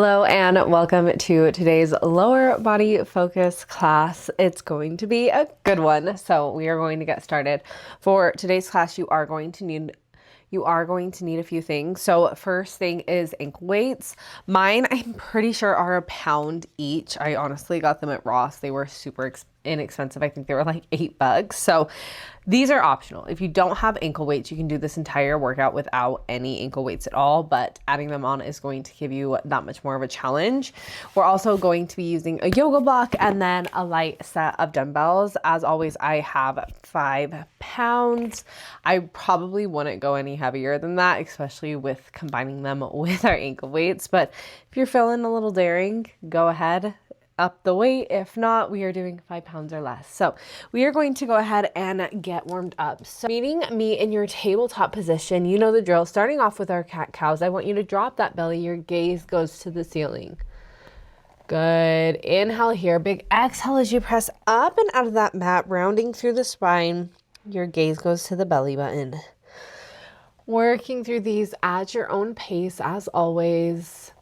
Hello and welcome to today's lower body focus class. It's going to be a good one. So we are going to get started. For today's class, you are going to need a few things. So first thing is ankle weights. Mine, I'm pretty sure, are a pound each. I honestly got them at Ross. They were super inexpensive. I think they were like $8. So these are optional. If you don't have ankle weights, you can do this entire workout without any ankle weights at all, but adding them on is going to give you that much more of a challenge. We're also going to be using a yoga block and then a light set of dumbbells. As always, I have 5 pounds. I probably wouldn't go any heavier than that, especially with combining them with our ankle weights. But if you're feeling a little daring, go ahead, up the weight. If not, we are doing 5 pounds or less. So we are going to go ahead and get warmed up. So meeting me in your tabletop position, you know the drill. Starting off with our cat-cows, I want you to drop that belly. Your gaze goes to the ceiling. Good. Inhale here. Big exhale as you press up and out of that mat, rounding through the spine. Your gaze goes to the belly button. Working through these at your own pace, as always.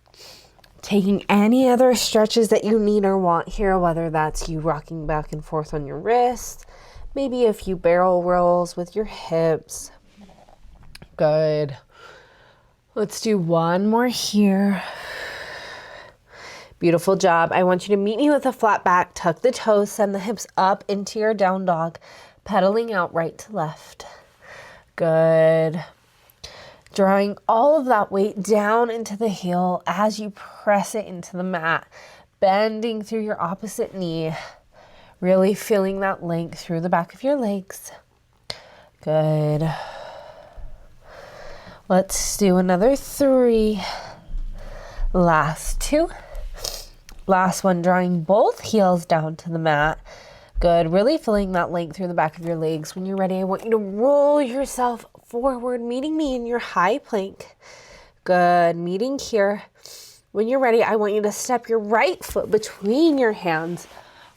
Taking any other stretches that you need or want here, whether that's you rocking back and forth on your wrist, maybe a few barrel rolls with your hips. Good. Let's do one more here. Beautiful job. I want you to meet me with a flat back, tuck the toes, send the hips up into your down dog, pedaling out right to left. Good. Drawing all of that weight down into the heel as you press it into the mat, bending through your opposite knee, really feeling that length through the back of your legs. Good. Let's do another 3. Last 2. Last one, drawing both heels down to the mat. Good. Really feeling that length through the back of your legs. When you're ready, I want you to roll yourself forward, meeting me in your high plank. Good. Meeting here. When you're ready, I want you to step your right foot between your hands,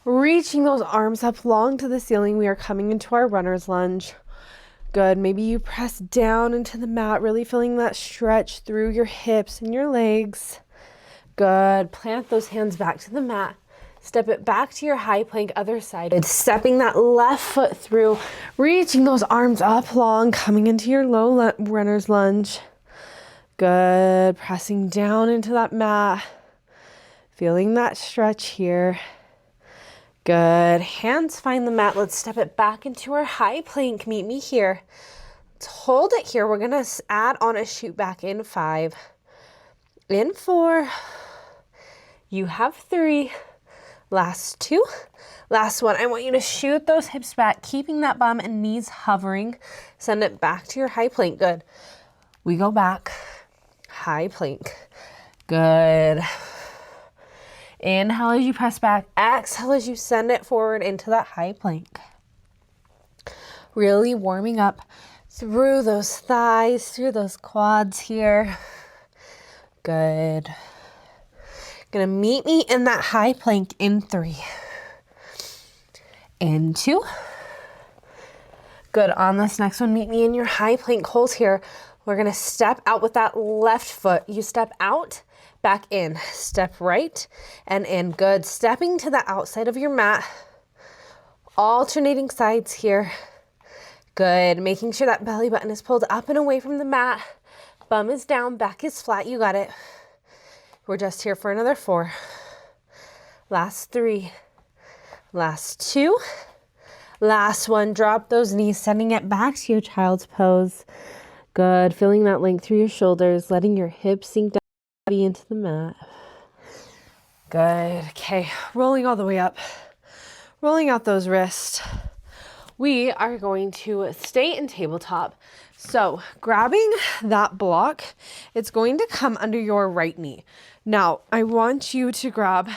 reaching those arms up long to the ceiling. We are coming into our runner's lunge. Good. Maybe you press down into the mat, really feeling that stretch through your hips and your legs. Good. Plant those hands back to the mat. Step it back to your high plank, other side. It's stepping that left foot through, reaching those arms up long, coming into your low runner's lunge. Good. Pressing down into that mat. Feeling that stretch here. Good. Hands find the mat. Let's step it back into our high plank. Meet me here. Let's hold it here. We're going to add on a shoot back in 5. In 4. You have 3. Last 2. Last one. I want you to shoot those hips back, keeping that bum and knees hovering. Send it back to your high plank. Good. We go back. High plank. Good. Inhale as you press back. Exhale as you send it forward into that high plank. Really warming up through those thighs, through those quads here. Good. Gonna meet me in that high plank in 3. In 2. Good. On this next one, meet me in your high plank. Hold here. We're gonna step out with that left foot. You step out, back in. Step right and in. Good. Stepping to the outside of your mat. Alternating sides here. Good. Making sure that belly button is pulled up and away from the mat. Bum is down, back is flat. You got it. We're just here for another 4. Last 3. Last 2. Last one. Drop those knees, sending it back to your child's pose. Good. Feeling that length through your shoulders, letting your hips sink down into the mat. Good. Okay. Rolling all the way up. Rolling out those wrists. We are going to stay in tabletop. So grabbing that block, it's going to come under your right knee. Now, I want you to grab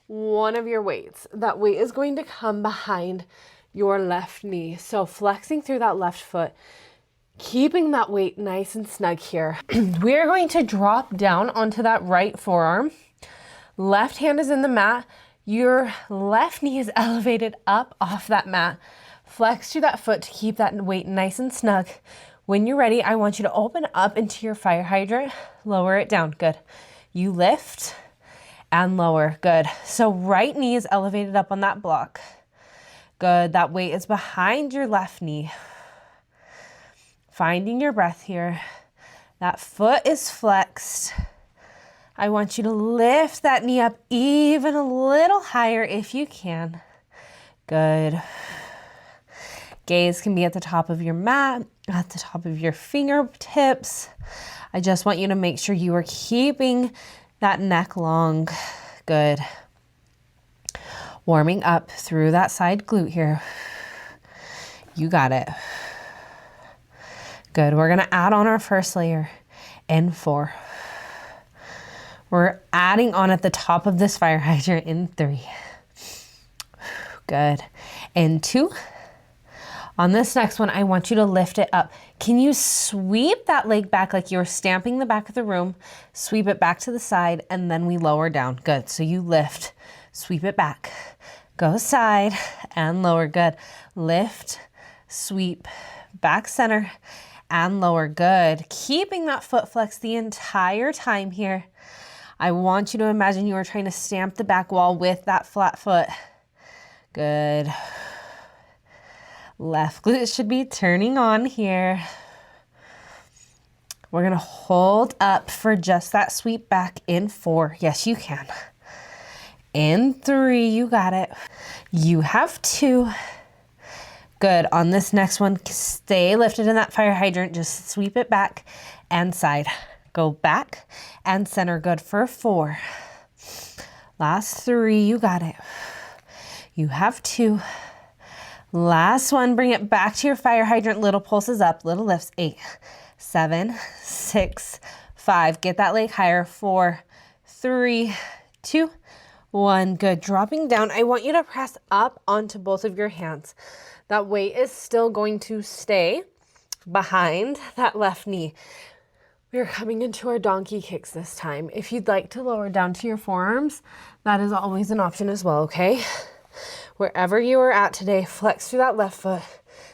one of your weights. That weight is going to come behind your left knee. So flexing through that left foot, keeping that weight nice and snug here. We are going to drop down onto that right forearm. Left hand is in the mat. Your left knee is elevated up off that mat. Flex through that foot to keep that weight nice and snug. When you're ready, I want you to open up into your fire hydrant, lower it down. Good. You lift and lower. Good. So right knee is elevated up on that block. Good. That weight is behind your left knee. Finding your breath here. That foot is flexed. I want you to lift that knee up even a little higher if you can. Good. Gaze can be at the top of your mat, at the top of your fingertips. I just want you to make sure you are keeping that neck long. Good. Warming up through that side glute here. You got it. Good. We're going to add on our first layer in 4. We're adding on at the top of this fire hydrant in 3. Good. In 2. On this next one, I want you to lift it up. Can you sweep that leg back like you're stamping the back of the room? Sweep it back to the side, and then we lower down. Good. So you lift, sweep it back, go side and lower. Good. Lift, sweep, back center and lower. Good. Keeping that foot flex the entire time here. I want you to imagine you are trying to stamp the back wall with that flat foot. Good. Left glute should be turning on here. We're going to hold up for just that sweep back in 4. Yes, you can. In 3, you got it. You have 2. Good. On this next one, stay lifted in that fire hydrant. Just sweep it back and side. Go back and center. Good for 4. Last 3, you got it. You have 2. Last one, bring it back to your fire hydrant. Little pulses up, little lifts. 8, 7, 6, 5. Get that leg higher. 4, 3, 2, 1. Good. Dropping down. I want you to press up onto both of your hands. That weight is still going to stay behind that left knee. We're coming into our donkey kicks this time. If you'd like to lower down to your forearms, that is always an option as well, okay? Wherever you are at today, flex through that left foot,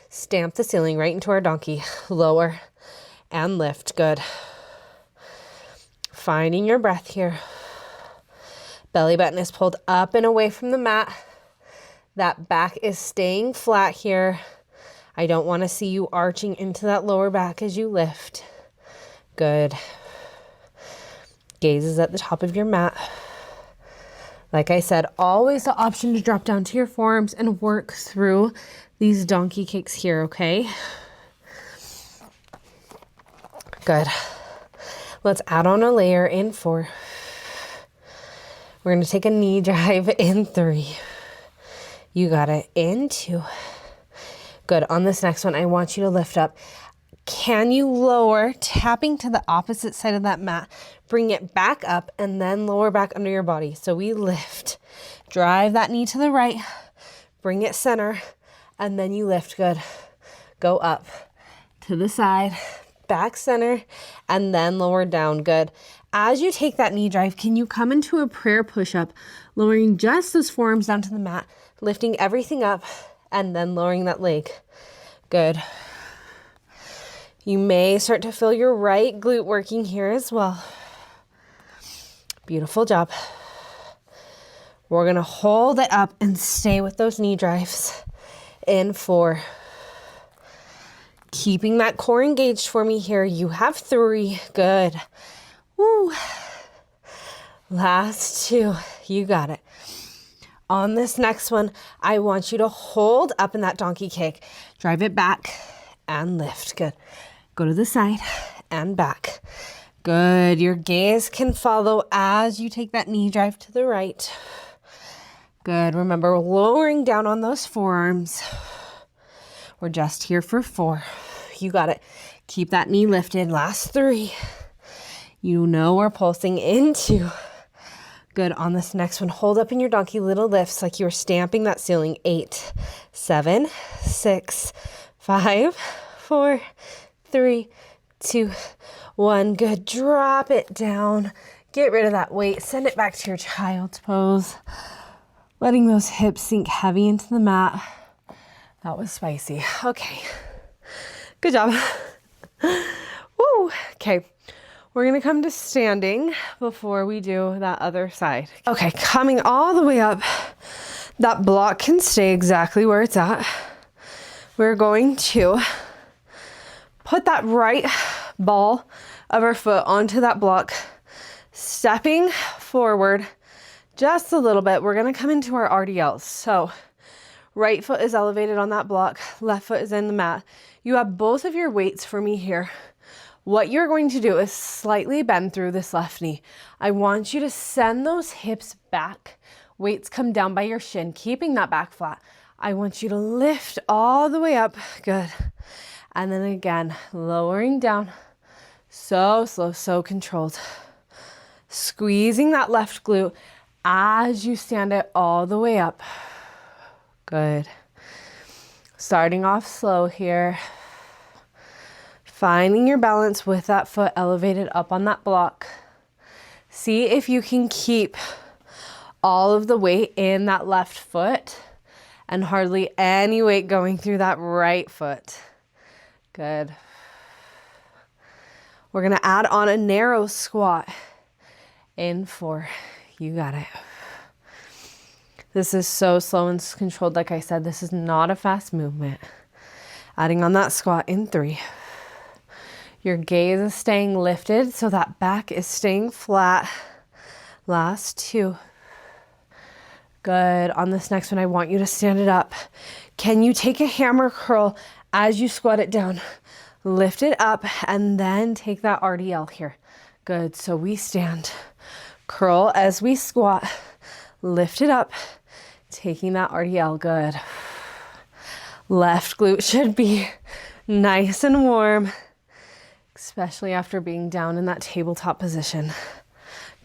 stamp the ceiling right into our donkey, lower and lift. Good. Finding your breath here. Belly button is pulled up and away from the mat. That back is staying flat here. I don't want to see you arching into that lower back as you lift. Good. Gaze is at the top of your mat. Like I said, always the option to drop down to your forearms and work through these donkey kicks here, okay? Good. Let's add on a layer in 4. We're going to take a knee drive in 3. You got it. In 2. Good. On this next one, I want you to lift up. Can you lower, tapping to the opposite side of that mat, bring it back up and then lower back under your body. So we lift, drive that knee to the right, bring it center, and then you lift. Good. Go up to the side, back center, and then lower down. Good. As you take that knee drive, can you come into a prayer push-up, lowering just those forearms down to the mat, lifting everything up, and then lowering that leg. Good. You may start to feel your right glute working here as well. Beautiful job. We're going to hold it up and stay with those knee drives in 4. Keeping that core engaged for me here. You have 3. Good. Woo. Last 2. You got it. On this next one, I want you to hold up in that donkey kick. Drive it back and lift. Good. Go to the side and back. Good. Your gaze can follow as you take that knee drive to the right. Good. Remember, lowering down on those forearms. We're just here for 4. You got it. Keep that knee lifted. Last 3. You know we're pulsing into. Good. On this next one, hold up in your donkey, little lifts like you're stamping that ceiling. 8, 7, 6, 5, 4, 3, 2, 1. Good. Drop it down. Get rid of that weight. Send it back to your child's pose. Letting those hips sink heavy into the mat. That was spicy. Okay. Good job. Woo. Okay. We're gonna come to standing before we do that other side. Okay, coming all the way up. That block can stay exactly where it's at. We're going to put that right ball of our foot onto that block, stepping forward just a little bit. We're gonna come into our RDLs. So right foot is elevated on that block, left foot is in the mat. You have both of your weights for me here. What you're going to do is slightly bend through this left knee. I want you to send those hips back. Weights come down by your shin, keeping that back flat. I want you to lift all the way up. Good. And then again, lowering down. So slow, so controlled. Squeezing that left glute as you stand it all the way up. Good. Starting off slow here. Finding your balance with that foot elevated up on that block. See if you can keep all of the weight in that left foot and hardly any weight going through that right foot. Good. We're gonna add on a narrow squat in 4. You got it. This is so slow and controlled. Like I said, this is not a fast movement. Adding on that squat in 3. Your gaze is staying lifted, so that back is staying flat. Last 2. Good. On this next one, I want you to stand it up. Can you take a hammer curl as you squat it down? Lift it up and then take that RDL here. Good. So we stand. Curl as we squat. Lift it up. Taking that RDL. Good. Left glute should be nice and warm, especially after being down in that tabletop position.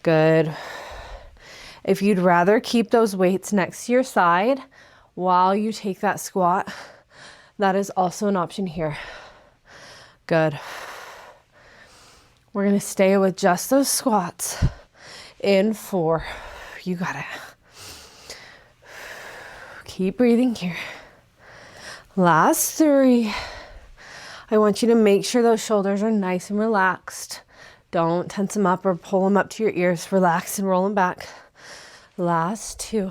Good. If you'd rather keep those weights next to your side while you take that squat, that is also an option here. Good. We're gonna stay with just those squats in 4. You got it. Keep breathing here. Last 3. I want you to make sure those shoulders are nice and relaxed. Don't tense them up or pull them up to your ears. Relax and roll them back. Last 2.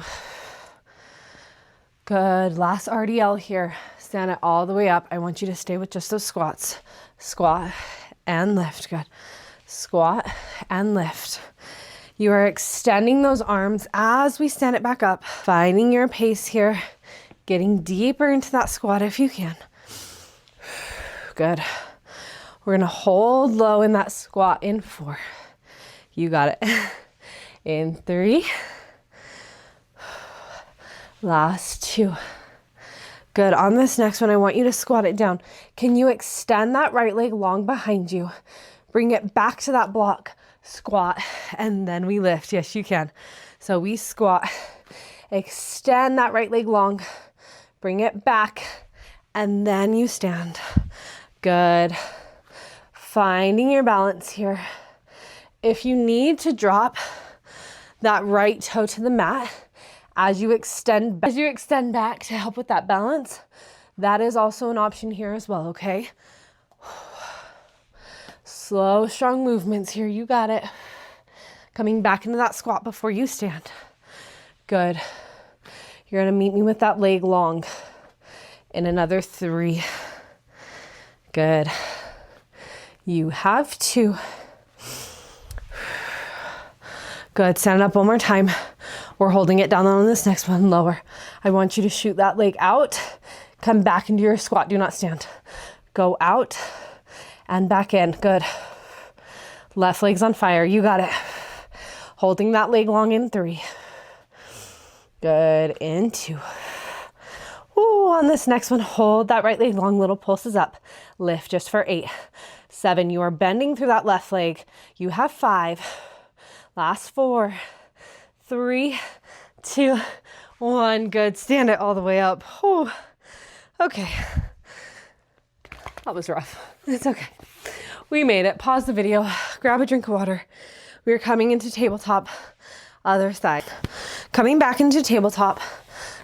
Good. Last RDL here. Stand it all the way up. I want you to stay with just those squats. Squat and lift. Good. Squat and lift. You are extending those arms as we stand it back up. Finding your pace here. Getting deeper into that squat if you can. Good. We're gonna hold low in that squat in 4. You got it. In 3. Last 2. Good. On this next one, I want you to squat it down. Can you extend that right leg long behind you? Bring it back to that block. Squat, and then we lift. Yes, you can. So we squat, extend that right leg long, bring it back, and then you stand. Good. Finding your balance here. If you need to drop that right toe to the mat as you extend back to help with that balance, that is also an option here as well, okay? Slow, strong movements here. You got it. Coming back into that squat before you stand. Good. You're going to meet me with that leg long in another 3. Good. You have 2. Good. Stand up one more time. We're holding it down on this next one. Lower. I want you to shoot that leg out. Come back into your squat. Do not stand. Go out and back in. Good. Left leg's on fire. You got it. Holding that leg long in 3. Good. In 2. Ooh, on this next one, hold that right leg long. Little pulses up. Lift just for 8. 7. You are bending through that left leg. You have 5. Last 4. 3, 2, 1. Good. Stand it all the way up. Ooh. Okay. That was rough. It's okay. We made it. Pause the video. Grab a drink of water. We're coming into tabletop. Other side. Coming back into tabletop.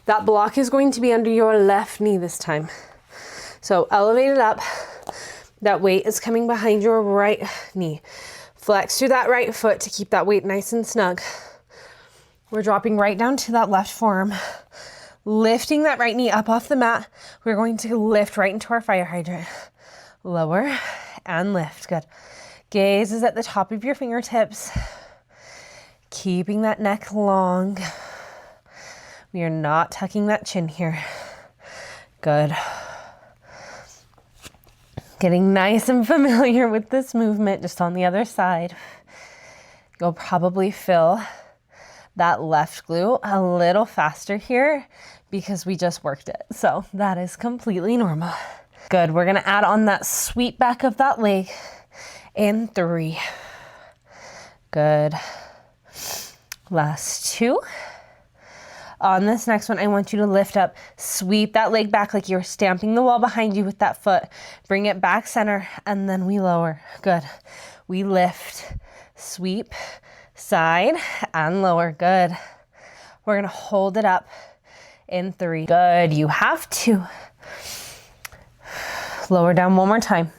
That block is going to be under your left knee this time. So elevate it up. That weight is coming behind your right knee. Flex through that right foot to keep that weight nice and snug. We're dropping right down to that left forearm. Lifting that right knee up off the mat. We're going to lift right into our fire hydrant. Lower and lift. Good. Gaze is at the top of your fingertips. Keeping that neck long. We are not tucking that chin here. Good. Getting nice and familiar with this movement just on the other side. You'll probably feel that left glute a little faster here because we just worked it. So that is completely normal. Good. We're going to add on that sweep back of that leg in 3. Good. Last 2. On this next one, I want you to lift up, sweep that leg back like you're stamping the wall behind you with that foot. Bring it back center, and then we lower. Good. We lift, sweep, side, and lower. Good. We're gonna hold it up in 3. Good. You have to. Lower down one more time.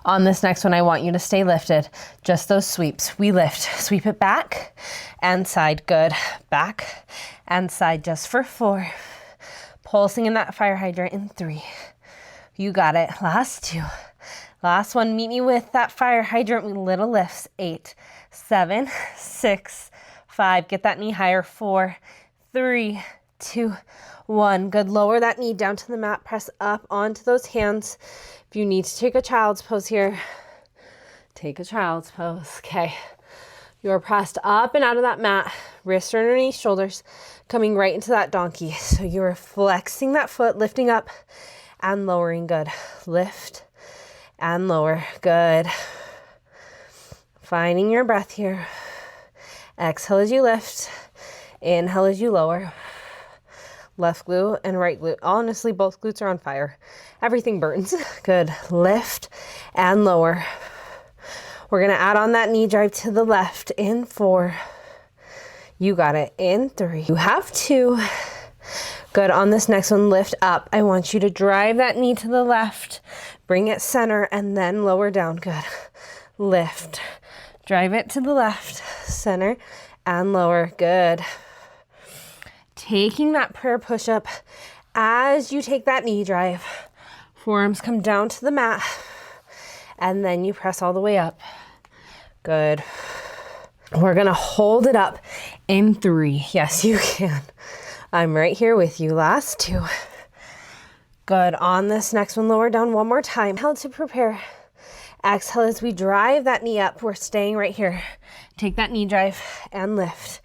On this next one, I want you to stay lifted. Just those sweeps. We lift, sweep it back and side. Good. Back and side just for 4. Pulsing in that fire hydrant in 3. You got it. Last 2. Last one. Meet me with that fire hydrant with little lifts. 8, 7, 6, 5. Get that knee higher. 4, 3, 2, 1. Good. Lower that knee down to the mat. Press up onto those hands. If you need to take a child's pose here, take a child's pose. Okay. You're pressed up and out of that mat. Wrists are underneath shoulders, coming right into that donkey. So you're flexing that foot, lifting up and lowering. Good. Lift and lower. Good. Finding your breath here. Exhale as you lift. Inhale as you lower. Left glute and right glute. Honestly, both glutes are on fire. Everything burns. Good. Lift and lower. We're going to add on that knee drive to the left in 4. You got it. In 3. You have 2. Good. On this next one, lift up. I want you to drive that knee to the left. Bring it center and then lower down. Good. Lift. Drive it to the left, center, and lower. Good. Taking that prayer push-up as you take that knee drive. Forearms come down to the mat, and then you press all the way up. Good. We're gonna hold it up in 3. Yes, you can. I'm right here with you. Last 2. Good. On this next one, lower down one more time. Inhale to prepare. Exhale as we drive that knee up. We're staying right here. Take that knee drive and lift.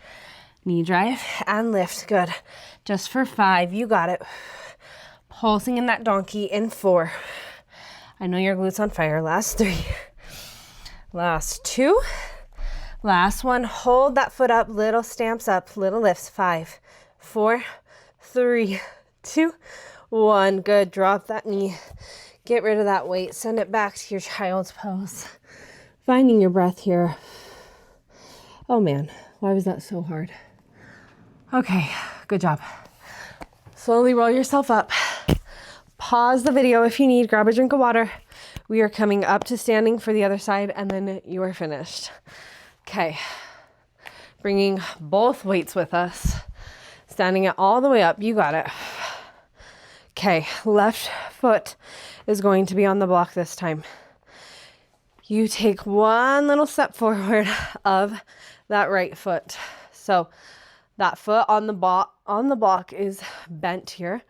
Knee drive and lift. Good. Just for 5. You got it. Pulsing in that donkey in 4. I know your glutes on fire. Last 3. Last 2. Last one. Hold that foot up. Little stamps up. Little lifts. 5, 4, 3, 2, 1. Good. Drop that knee. Get rid of that weight. Send it back to your child's pose. Finding your breath here. Oh man, why was that so hard? Okay, good job. Slowly roll yourself up. Pause the video if you need. Grab a drink of water. We are coming up to standing for the other side, and then you are finished. Okay. Bringing both weights with us. Standing it all the way up. You got it. Okay, left foot is going to be on the block this time. You take one little step forward of that right foot. So that foot on the block is bent here.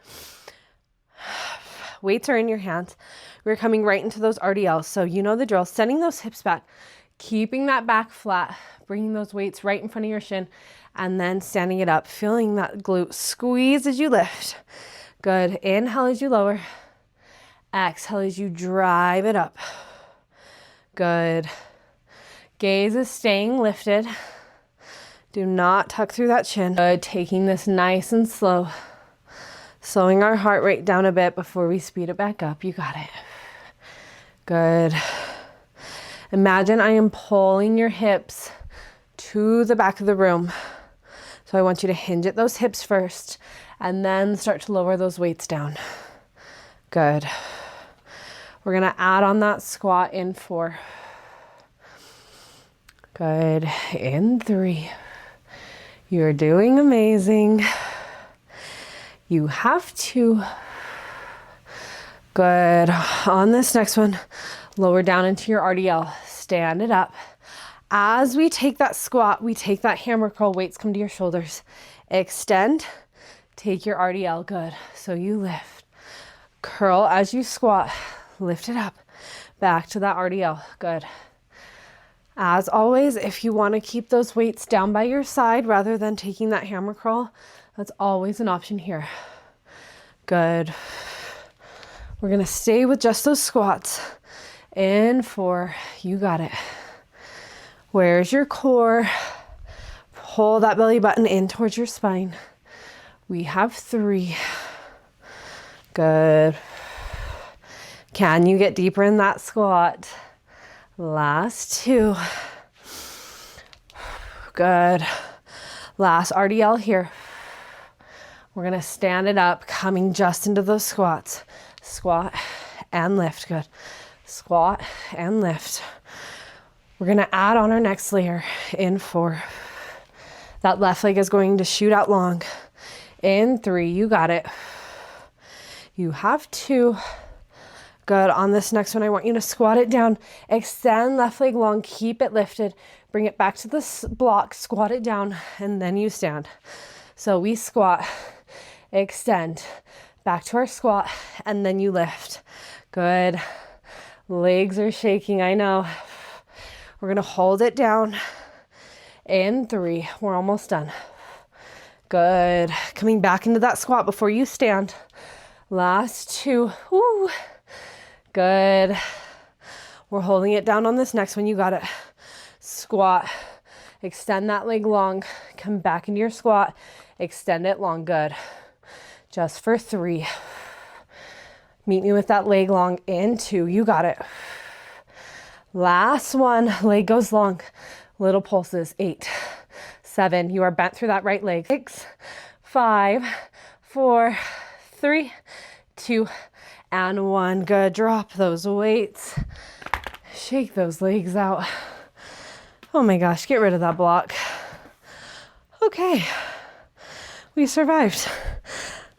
Weights are in your hands. We're coming right into those RDLs. So you know the drill. Sending those hips back, keeping that back flat, bringing those weights right in front of your shin, and then standing it up, feeling that glute squeeze as you lift. Good. Inhale as you lower. Exhale as you drive it up. Good. Gaze is staying lifted. Do not tuck through that chin. Good. Taking this nice and slow. Slowing our heart rate down a bit before we speed it back up. You got it. Good. Imagine I am pulling your hips to the back of the room. So I want you to hinge at those hips first and then start to lower those weights down. Good. We're gonna add on that squat in 4. Good. In 3. You're doing amazing. You have 2. Good. On this next one, lower down into your RDL. Stand it up. As we take that squat, we take that hammer curl, weights come to your shoulders. Extend, take your RDL, good. So you lift, curl as you squat, lift it up, back to that RDL, good. As always, if you want to keep those weights down by your side rather than taking that hammer curl, that's always an option here. Good. We're going to stay with just those squats. In 4, you got it. Where's your core? Pull that belly button in towards your spine. We have 3. Good. Can you get deeper in that squat? Last 2. Good. Last RDL here. We're gonna stand it up, coming just into those squats. Squat and lift, good. Squat and lift. We're gonna add on our next layer in 4. That left leg is going to shoot out long. In 3, you got it. You have 2. Good. On this next one, I want you to squat it down. Extend left leg long, keep it lifted. Bring it back to the block, squat it down, and then you stand. So we squat, extend, back to our squat, and then you lift. Good. Legs are shaking, I know. We're gonna hold it down. In 3, we're almost done. Good. Coming back into that squat before you stand. Last 2. Woo. Good. We're holding it down on this next one. You got it. Squat. Extend that leg long. Come back into your squat. Extend it long. Good. Just for 3. Meet me with that leg long. In 2. You got it. Last one. Leg goes long. Little pulses. 8, 7. You are bent through that right leg. 6, 5, 4, 3, 2, and 1. Good. Drop those weights. Shake those legs out. Oh my gosh, get rid of that block. Okay, we survived.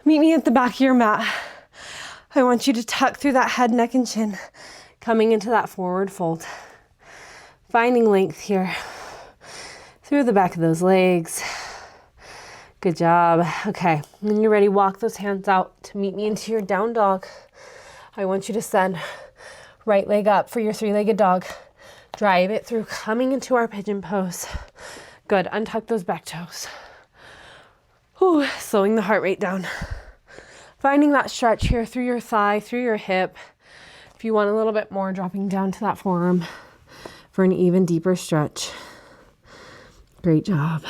Meet me at the back of your mat. I want you to tuck through that head, neck, and chin, coming into that forward fold. Finding length here through the back of those legs. Good job. Okay, when you're ready, walk those hands out to meet me into your down dog. I want you to send right leg up for your 3-legged dog. Drive it through, coming into our pigeon pose. Good. Untuck those back toes. Ooh, slowing the heart rate down. Finding that stretch here through your thigh, through your hip. If you want a little bit more, dropping down to that forearm for an even deeper stretch. Great job.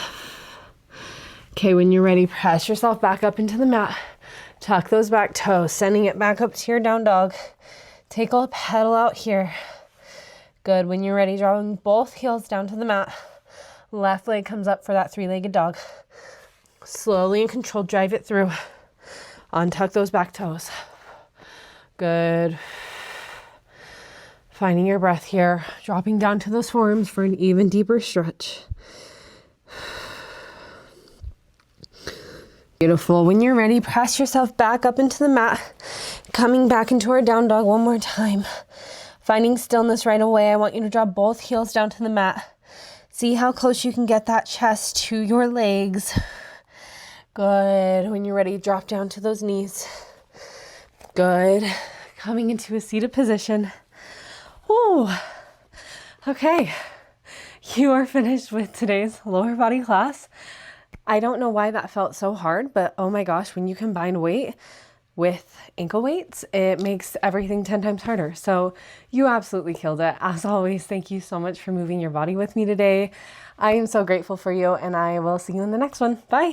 Okay, when you're ready, press yourself back up into the mat. Tuck those back toes, sending it back up to your down dog. Take a pedal out here. Good. When you're ready, drawing both heels down to the mat. Left leg comes up for that 3-legged dog. Slowly and controlled, drive it through. Untuck those back toes. Good. Finding your breath here. Dropping down to those forearms for an even deeper stretch. Beautiful. When you're ready, press yourself back up into the mat. Coming back into our down dog one more time. Finding stillness right away. I want you to drop both heels down to the mat. See how close you can get that chest to your legs. Good. When you're ready, drop down to those knees. Good. Coming into a seated position. Ooh. Okay. You are finished with today's lower body class. I don't know why that felt so hard, but oh my gosh, when you combine weight with ankle weights, it makes everything 10 times harder. So you absolutely killed it. As always, thank you so much for moving your body with me today. I am so grateful for you, and I will see you in the next one. Bye.